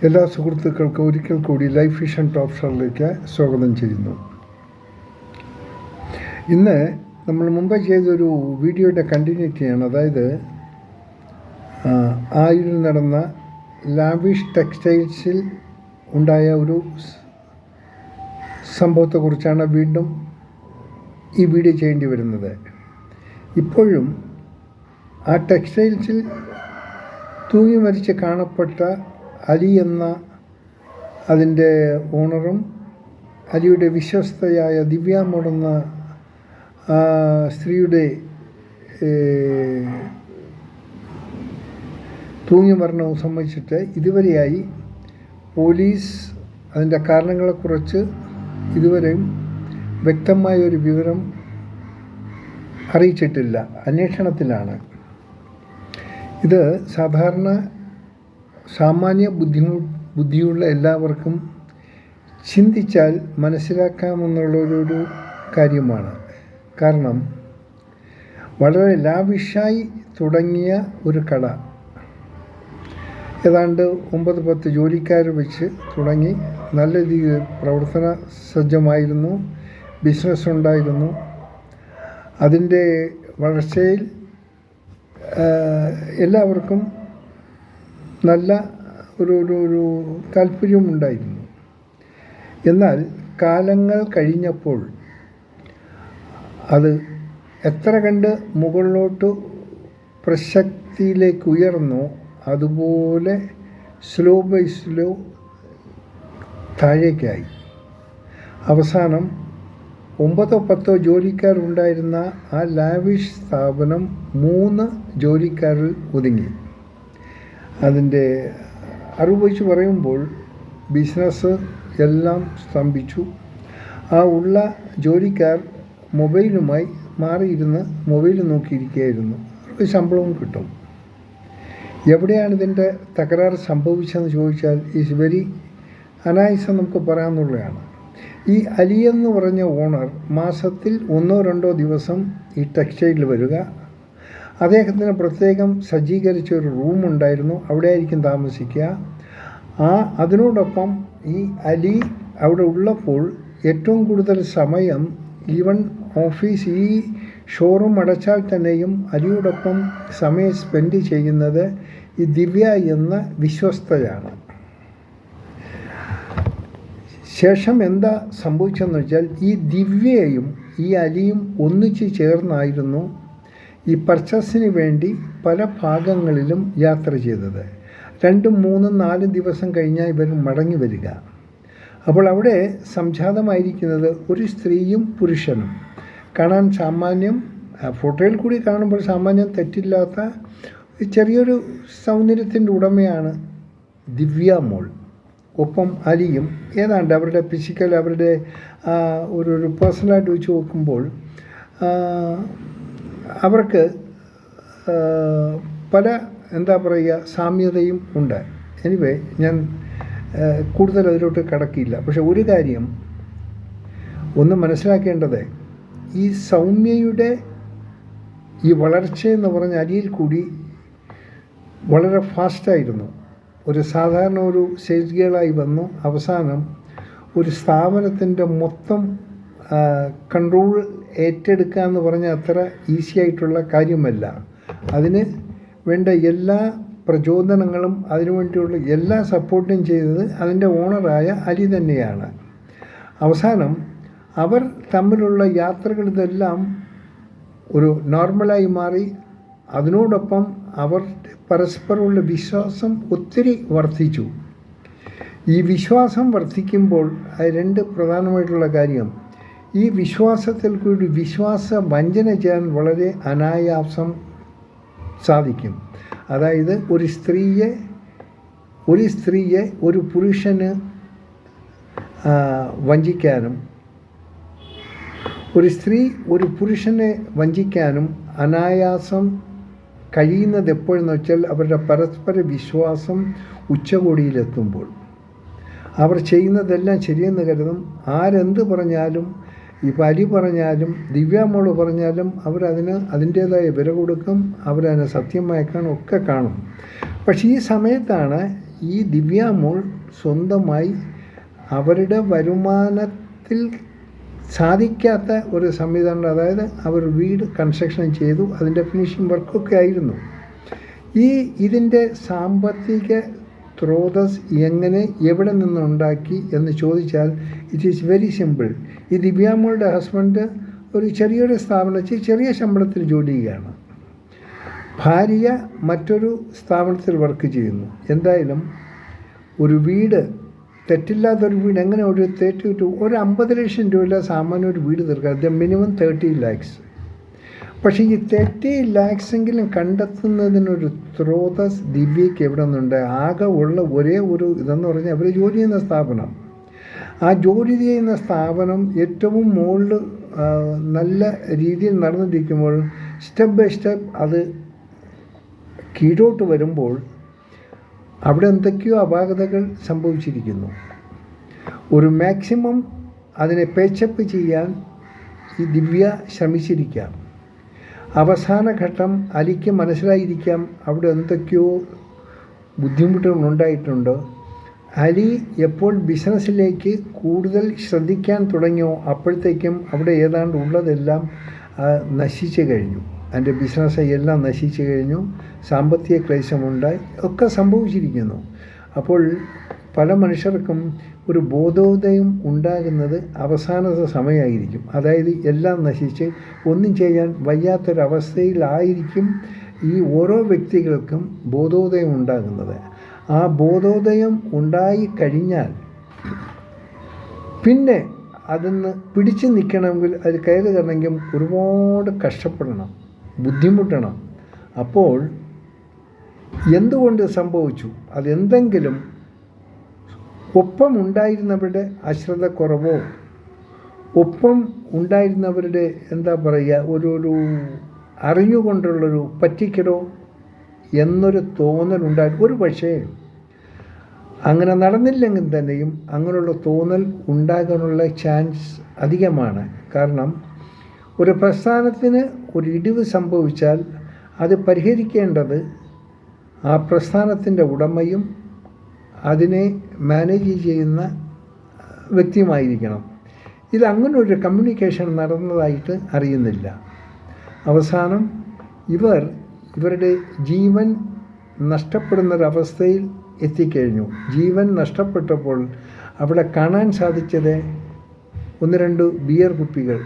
എല്ലാ സുഹൃത്തുക്കൾക്കും ഒരിക്കൽ കൂടി ലൈഫ് വിഷൻ ടോപ്പ് ഷോറിലേക്ക് സ്വാഗതം ചെയ്യുന്നു. ഇന്ന് നമ്മൾ മുമ്പ് ചെയ്തൊരു വീഡിയോയുടെ കണ്ടിന്യൂറ്റിയാണ്. അതായത് ആയിൽ നടന്ന ലാവിഷ് ടെക്സ്റ്റൈൽസിൽ ഉണ്ടായ ഒരു സംഭവത്തെക്കുറിച്ചാണ് വീണ്ടും ഈ വീഡിയോ ചെയ്യേണ്ടി വരുന്നത്. ഇപ്പോഴും ആ ടെക്സ്റ്റൈൽസിൽ തൂങ്ങി മരിച്ച് കാണപ്പെട്ട അലി എന്ന അതിൻ്റെ ഓണറും അലിയുടെ വിശ്വസ്തയായ ദിവ്യ മോളെന്ന സ്ത്രീയുടെ തൂങ്ങി മരണവും സംബന്ധിച്ചിട്ട് ഇതുവരെയായി പോലീസ് അതിൻ്റെ കാരണങ്ങളെക്കുറിച്ച് ഇതുവരെയും വ്യക്തമായൊരു വിവരം അറിയിച്ചിട്ടില്ല. അന്വേഷണത്തിലാണ്. ഇത് സാമാന്യ ബുദ്ധിയുള്ള എല്ലാവർക്കും ചിന്തിച്ചാൽ മനസ്സിലാക്കാമെന്നുള്ളൊരു കാര്യമാണ്. കാരണം വളരെ ലാവിഷായി തുടങ്ങിയ ഒരു കട, ഏതാണ്ട് 9-10 ജോലിക്കാർ വെച്ച് തുടങ്ങി നല്ല രീതിയിൽ പ്രവർത്തന സജ്ജമായിരുന്നു, ബിസിനസ് ഉണ്ടായിരുന്നു. അതിൻ്റെ വളർച്ചയിൽ എല്ലാവർക്കും നല്ല ഒരു താല്പര്യമുണ്ടായിരുന്നു. എന്നാൽ കാലങ്ങൾ കഴിഞ്ഞപ്പോൾ അത് എത്ര കണ്ട് മുകളിലോട്ട് പ്രസക്തിയിലേക്ക് ഉയർന്നോ അതുപോലെ സ്ലോ ബൈ സ്ലോ താഴേക്കായി. അവസാനം 9-10 ജോലിക്കാരുണ്ടായിരുന്ന ആ ലാവിഷ് സ്ഥാപനം 3 ജോലിക്കാരിൽ ഒതുങ്ങി. അതിൻ്റെ അറിവ് വെച്ച് പറയുമ്പോൾ ബിസിനസ് എല്ലാം സ്തംഭിച്ചു. ആ ഉള്ള ജോലിക്കാർ മൊബൈലുമായി മാറിയിരുന്ന് മൊബൈൽ നോക്കിയിരിക്കുകയായിരുന്നു. അവർക്ക് ശമ്പളവും കിട്ടും. എവിടെയാണ് ഇതിൻ്റെ തകരാറ് സംഭവിച്ചതെന്ന് ചോദിച്ചാൽ ഈസ് വെരി അനായാസം നമുക്ക് പറയാമെന്നുള്ളതാണ്. ഈ അലി എന്ന് പറഞ്ഞ ഓണർ മാസത്തിൽ 1-2 ദിവസം ഈ ടെക്സ്റ്റൈലിൽ വരിക. അദ്ദേഹത്തിന് പ്രത്യേകം സജ്ജീകരിച്ച ഒരു റൂമുണ്ടായിരുന്നു, അവിടെ ആയിരിക്കും താമസിക്കുക. അതിനോടൊപ്പം ഈ അലി അവിടെ ഉള്ളപ്പോൾ ഏറ്റവും കൂടുതൽ സമയം ഈവൻ ഓഫീസ് ഈ ഷോറൂം അടച്ചാൽ തന്നെയും അലിയോടൊപ്പം സമയം സ്പെൻഡ് ചെയ്യുന്നത് ഈ ദിവ്യ എന്ന വിശ്വസ്തയാണ്. ശേഷം എന്താ സംഭവിച്ചതെന്ന് വെച്ചാൽ ഈ ദിവ്യയും ഈ അലിയും ഒന്നിച്ച് ചേർന്നായിരുന്നു ഈ പർച്ചേസിന് വേണ്ടി പല ഭാഗങ്ങളിലും യാത്ര ചെയ്തത്. 2, 3, 4 ദിവസം കഴിഞ്ഞാൽ ഇവർ മടങ്ങി വരിക. അപ്പോൾ അവിടെ സംജാതമായിരിക്കുന്നത് ഒരു സ്ത്രീയും പുരുഷനും. കാണാൻ സാമാന്യം ഫോട്ടോയിൽ കൂടി കാണുമ്പോൾ സാമാന്യം തെറ്റില്ലാത്ത ചെറിയൊരു സൗന്ദര്യത്തിൻ്റെ ഉടമയാണ് ദിവ്യ മോൾ. ഒപ്പം അലിയും ഏതാണ്ട് അവരുടെ ഫിസിക്കൽ, അവരുടെ ഒരു പേഴ്സണലായിട്ട് വെച്ച് നോക്കുമ്പോൾ അവർക്ക് പല സാമ്യതയും ഉണ്ട്. എനിവേ ഞാൻ കൂടുതൽ അതിലോട്ട് കടക്കില്ല. പക്ഷെ ഒരു കാര്യം ഒന്ന് മനസ്സിലാക്കേണ്ടത്, ഈ സൗമ്യയുടെ ഈ വളർച്ചയെന്ന് പറഞ്ഞ അലിയിൽ കൂടി വളരെ ഫാസ്റ്റായിരുന്നു. ഒരു സാധാരണ ഒരു സെയിൽസ് ഗേളായി വന്നു അവസാനം ഒരു സ്ഥാപനത്തിൻ്റെ മൊത്തം കൺട്രോൾ ഏറ്റെടുക്കുക എന്ന് പറഞ്ഞാൽ അത്ര ഈസി ആയിട്ടുള്ള കാര്യമല്ല. അതിന് വേണ്ട എല്ലാ പ്രചോദനങ്ങളും അതിനുവേണ്ടിയുള്ള എല്ലാ സപ്പോർട്ടും ചെയ്തത് അതിൻ്റെ ഓണറായ അലി തന്നെയാണ്. അവസാനം അവർ തമ്മിലുള്ള യാത്രകൾ ഇതെല്ലാം ഒരു നോർമലായി മാറി. അതിനോടൊപ്പം അവർ പരസ്പരമുള്ള വിശ്വാസം ഒത്തിരി വർദ്ധിച്ചു. ഈ വിശ്വാസം വർദ്ധിക്കുമ്പോൾ 2 പ്രധാനമായിട്ടുള്ള കാര്യം, ഈ വിശ്വാസത്തിൽ കൂടി വിശ്വാസ വഞ്ചന ചെയ്യാൻ വളരെ അനായാസം സാധിക്കും. അതായത് ഒരു സ്ത്രീയെ ഒരു പുരുഷന് വഞ്ചിക്കാനും ഒരു സ്ത്രീ ഒരു പുരുഷനെ വഞ്ചിക്കാനും അനായാസം കഴിയുന്നത് എപ്പോഴെന്ന് വെച്ചാൽ അവരുടെ പരസ്പര വിശ്വാസം ഉച്ചകോടിയിലെത്തുമ്പോൾ. അവർ ചെയ്യുന്നതെല്ലാം ശരിയെന്ന് കരുതും. ആരെന്ത് പറഞ്ഞാലും ഇപ്പോൾ അലി പറഞ്ഞാലും ദിവ്യാമോള് പറഞ്ഞാലും അവരതിന് അതിൻ്റേതായ വില കൊടുക്കും, അവരതിനെ സത്യമായി കാണും, ഒക്കെ കാണും. പക്ഷേ ഈ സമയത്താണ് ഈ ദിവ്യാമോൾ സ്വന്തമായി അവരുടെ വരുമാനത്തിൽ സാധിക്കാത്ത ഒരു സംവിധാനം, അതായത് അവർ വീട് കൺസ്ട്രക്ഷൻ ചെയ്തു, അതിൻ്റെ ഫിനിഷിംഗ് വർക്കൊക്കെ ആയിരുന്നു. ഇതിൻ്റെ സാമ്പത്തിക സ്രോതസ് എങ്ങനെ എവിടെ നിന്നുണ്ടാക്കി എന്ന് ചോദിച്ചാൽ ഇറ്റ് ഈസ് വെരി സിമ്പിൾ. ഈ ദിവ്യാമോളുടെ ഹസ്ബൻഡ് ഒരു ചെറിയൊരു സ്ഥാപനത്തിൽ ചെറിയ ശമ്പളത്തിൽ ജോലി ചെയ്യുകയാണ്. ഭാര്യ മറ്റൊരു സ്ഥാപനത്തിൽ വർക്ക് ചെയ്യുന്നു. എന്തായാലും ഒരു വീട്, തെറ്റില്ലാത്തൊരു വീട് എങ്ങനെ ഒരു 50 ലക്ഷം രൂപയിലെ സാമാന്യ ഒരു വീട് തീർക്കുക, മിനിമം 30 lakhs. പക്ഷേ ഈ 30 lakhs കണ്ടെത്തുന്നതിനൊരു സ്രോതസ് ദിവ്യയ്ക്ക് എവിടെ നിന്നുണ്ട്? ആകെ ഉള്ള ഒരേ ഒരു ഇതെന്ന് പറഞ്ഞാൽ അവർ ജോലി ചെയ്യുന്ന സ്ഥാപനം. ആ ജോലി ചെയ്യുന്ന സ്ഥാപനം ഏറ്റവും മുകളിൽ നല്ല രീതിയിൽ നടന്നിരിക്കുമ്പോൾ സ്റ്റെപ്പ് ബൈ സ്റ്റെപ്പ് അത് കീഴോട്ട് വരുമ്പോൾ അവിടെ എന്തൊക്കെയോ അപാകതകൾ സംഭവിച്ചിരിക്കുന്നു. ഒരു മാക്സിമം അതിനെ പേച്ചപ്പ് ചെയ്യാൻ ഈ ദിവ്യ ശ്രമിച്ചിരിക്കാം. അവസാന ഘട്ടം അലിക്ക് മനസ്സിലായിരിക്കാം അവിടെ എന്തൊക്കെയോ ബുദ്ധിമുട്ടുകൾ ഉണ്ടായിട്ടുണ്ട്. അലി എപ്പോൾ ബിസിനസ്സിലേക്ക് കൂടുതൽ ശ്രദ്ധിക്കാൻ തുടങ്ങിയോ അപ്പോഴത്തേക്കും അവിടെ ഏതാണ്ട് ഉള്ളതെല്ലാം നശിച്ചു കഴിഞ്ഞു. എൻ്റെ ബിസിനസ് എല്ലാം നശിച്ചു കഴിഞ്ഞു, സാമ്പത്തിക ക്ലേശമുണ്ടായി, ഒക്കെ സംഭവിച്ചിരിക്കുന്നു. അപ്പോൾ പല മനുഷ്യർക്കും ഒരു ബോധോദയം ഉണ്ടാകുന്നത് അവസാനത്തെ സമയമായിരിക്കും. അതായത് എല്ലാം നശിച്ച് ഒന്നും ചെയ്യാൻ വയ്യാത്തൊരവസ്ഥയിലായിരിക്കും ഈ ഓരോ വ്യക്തികൾക്കും ബോധോദയം ഉണ്ടാകുന്നത്. ആ ബോധോദയം ഉണ്ടായി കഴിഞ്ഞാൽ പിന്നെ അതിന്ന് പിടിച്ചു നിൽക്കണമെങ്കിൽ അത് കയറി തരണമെങ്കിൽ ഒരുപാട് കഷ്ടപ്പെടണം, ബുദ്ധിമുട്ടണം. അപ്പോൾ എന്തുകൊണ്ട് സംഭവിച്ചു? അതെന്തെങ്കിലും ഒപ്പം ഉണ്ടായിരുന്നവരുടെ അശ്രദ്ധക്കുറവോ ഒപ്പം ഉണ്ടായിരുന്നവരുടെ ഒരു അറിഞ്ഞുകൊണ്ടുള്ളൊരു പറ്റിക്കലോ എന്നൊരു തോന്നലുണ്ടായി. ഒരു പക്ഷേ അങ്ങനെ നടന്നില്ലെങ്കിൽ തന്നെയും അങ്ങനെയുള്ള തോന്നൽ ഉണ്ടാകാനുള്ള ചാൻസ് അധികമാണ്. കാരണം ഒരു പ്രസ്ഥാനത്തിന് ഒരു ഇടിവ് സംഭവിച്ചാൽ അത് പരിഹരിക്കേണ്ടത് ആ പ്രസ്ഥാനത്തിൻ്റെ ഉടമയും അതിനെ മാനേജ് ചെയ്യുന്ന വ്യക്തിയുമായിരിക്കണം. ഇതങ്ങനെ ഒരു കമ്മ്യൂണിക്കേഷൻ നടന്നതായിട്ട് അറിയുന്നില്ല. അവസാനം ഇവരുടെ ജീവൻ നഷ്ടപ്പെടുന്നൊരവസ്ഥയിൽ എത്തിക്കഴിഞ്ഞു. ജീവൻ നഷ്ടപ്പെട്ടപ്പോൾ അവിടെ കാണാൻ സാധിച്ചത് 1-2 ബിയർ കുപ്പികൾ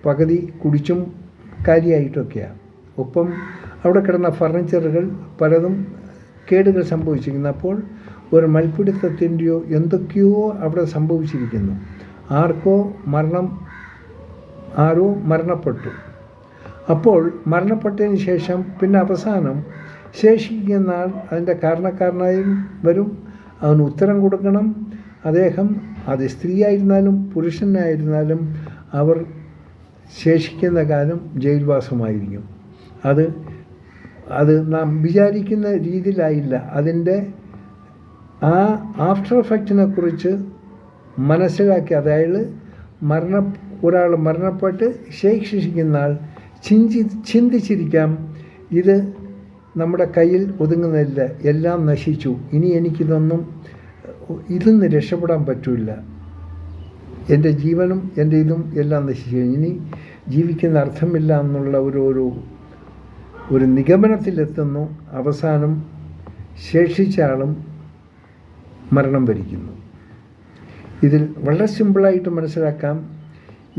പകുതി കുടിച്ചും കാര്യമായിട്ടൊക്കെയാണ്. ഒപ്പം അവിടെ കിടന്ന ഫർണിച്ചറുകൾ പലതും കേടുകൾ സംഭവിച്ചിരിക്കുന്നു. അപ്പോൾ ഒരു മൽപ്പിടുത്തത്തിൻ്റെയോ എന്തൊക്കെയോ അവിടെ സംഭവിച്ചിരിക്കുന്നു. ആരോ മരണപ്പെട്ടു. അപ്പോൾ മരണപ്പെട്ടതിന് ശേഷം പിന്നെ അവസാനം ശേഷിക്കുന്ന ആൾ അതിൻ്റെ കാരണക്കാരനായും വരും, അതിന് ഉത്തരം കൊടുക്കണം. അദ്ദേഹം അത് സ്ത്രീയായിരുന്നാലും പുരുഷനായിരുന്നാലും അവർ ശേഷിക്കുന്ന കാലം ജയിൽവാസമായിരിക്കും. അത് നാം വിചാരിക്കുന്ന രീതിയിലായില്ല. അതിൻ്റെ ആ ആഫ്റ്റർ എഫക്റ്റിനെ കുറിച്ച് മനസ്സിലാക്കി, അതായത് ഒരാൾ മരണപ്പെട്ട് ശേഷിക്കുന്ന ആൾ ചിന്തിച്ചിരിക്കാം, ഇത് നമ്മുടെ കയ്യിൽ ഒതുങ്ങുന്നില്ല, എല്ലാം നശിച്ചു, ഇനി ഇതിന്ന് രക്ഷപ്പെടാൻ പറ്റില്ല, എൻ്റെ ജീവനും എൻ്റെ ഇതും എല്ലാം നശിച്ചു, ഇനി ജീവിക്കുന്ന അർത്ഥമില്ല എന്നുള്ള ഒരു നിഗമനത്തിലെത്തുന്നു. അവസാനം ശേഷിച്ച ആളും മരണം വരിക്കുന്നു. ഇതിൽ വളരെ സിമ്പിളായിട്ട് മനസ്സിലാക്കാം,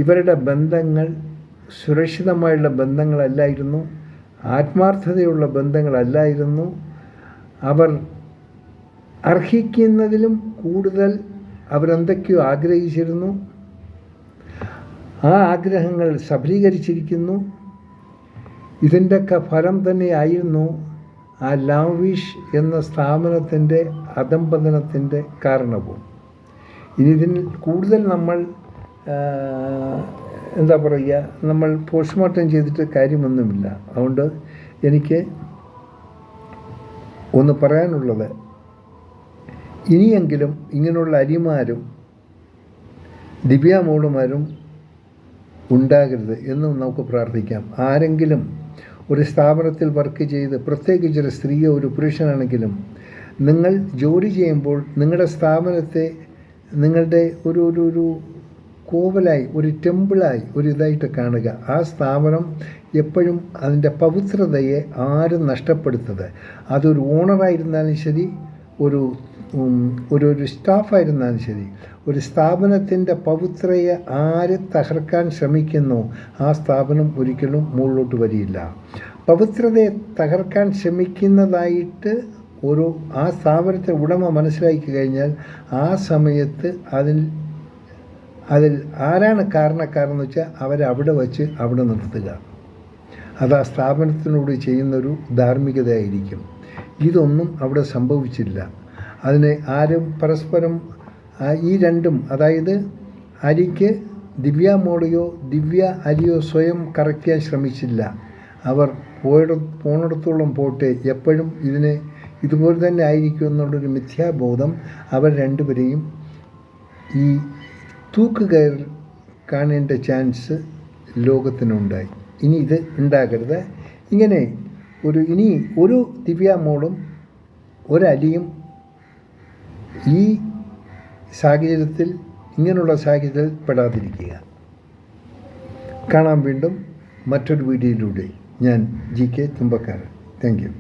ഇവരുടെ ബന്ധങ്ങൾ സുരക്ഷിതമായുള്ള ബന്ധങ്ങളല്ലായിരുന്നു, ആത്മാർത്ഥതയുള്ള ബന്ധങ്ങളല്ലായിരുന്നു. അവർ അർഹിക്കുന്നതിലും കൂടുതൽ അവരെന്തൊക്കെയോ ആഗ്രഹിച്ചിരുന്നു. ആ ആഗ്രഹങ്ങൾ സഫലീകരിച്ചിരിക്കുന്നു. ഇതിൻ്റെയൊക്കെ ഫലം തന്നെയായിരുന്നു ആ ലാവിഷ് എന്ന സ്ഥാപനത്തിൻ്റെ അധംപതനത്തിൻ്റെ കാരണവും. ഇനി ഇതിൽ കൂടുതൽ നമ്മൾ നമ്മൾ പോസ്റ്റ്മോർട്ടം ചെയ്തിട്ട് കാര്യമൊന്നുമില്ല. അതുകൊണ്ട് എനിക്ക് ഒന്ന് പറയാനുള്ളത്, ഇനിയെങ്കിലും ഇങ്ങനെയുള്ള അരിമാരും ദിവ്യാമോളുമാരും ഉണ്ടാകരുത് എന്നും നമുക്ക് പ്രാർത്ഥിക്കാം. ആരെങ്കിലും ഒരു സ്ഥാപനത്തിൽ വർക്ക് ചെയ്ത്, പ്രത്യേകിച്ചൊരു സ്ത്രീയോ ഒരു പുരുഷനാണെങ്കിലും നിങ്ങൾ ജോലി ചെയ്യുമ്പോൾ നിങ്ങളുടെ സ്ഥാപനത്തെ നിങ്ങളുടെ ഒരു കോവലായി, ഒരു ടെമ്പിളായി, ഒരു ഇതായിട്ട് കാണുക. ആ സ്ഥാപനം എപ്പോഴും അതിൻ്റെ പവിത്രതയെ ആരും നഷ്ടപ്പെടുത്തത്. അതൊരു ഓണറായിരുന്നാലും ശരി, ഒരു ഒരു സ്റ്റാഫായിരുന്നാലും ശരി, ഒരു സ്ഥാപനത്തിൻ്റെ പവിത്രതയെ ആര് തകർക്കാൻ ശ്രമിക്കുന്നോ ആ സ്ഥാപനം ഒരിക്കലും മുകളിലോട്ട് വരില്ല. പവിത്രതയെ തകർക്കാൻ ശ്രമിക്കുന്നതായിട്ട് ആ സ്ഥാപനത്തെ ഉടമ മനസ്സിലാക്കി കഴിഞ്ഞാൽ ആ സമയത്ത് അതിൽ ആരാണ് കാരണക്കാരെന്ന് വെച്ചാൽ അവരവിടെ വച്ച് അവിടെ നിർത്തുക. അത് ആ സ്ഥാപനത്തിനോട് ചെയ്യുന്നൊരു ധാർമ്മികതയായിരിക്കും. ഇതൊന്നും അവിടെ സംഭവിച്ചില്ല. അതിനെ ആരും പരസ്പരം ഈ രണ്ടും, അതായത് അരിക്ക് ദിവ്യ മോളെയോ ദിവ്യ അരിയോ സ്വയം കറക്റ്റ് ചെയ്യാൻ ശ്രമിച്ചില്ല. അവർ പോണിടത്തോളം പോട്ടെ, എപ്പോഴും ഇതുപോലെ തന്നെ ആയിരിക്കും എന്നുള്ളൊരു മിഥ്യാബോധം അവർ രണ്ടുപേരെയും ഈ തൂക്കുകയർ കാണേണ്ട ചാൻസ് ലോകത്തിനുണ്ടായി. ഇനി ഇത് ഉണ്ടാകരുത്. ഇങ്ങനെ ഇനി ഒരു ദിവ്യാമോളും ഒരലിയും ഈ സാഹചര്യത്തിൽ, ഇങ്ങനെയുള്ള സാഹചര്യത്തിൽ പെടാതിരിക്കുക. കാണാം വീണ്ടും മറ്റൊരു വീഡിയോയിലൂടെ. ഞാൻ GK തുമ്പക്കാരൻ. Thank you.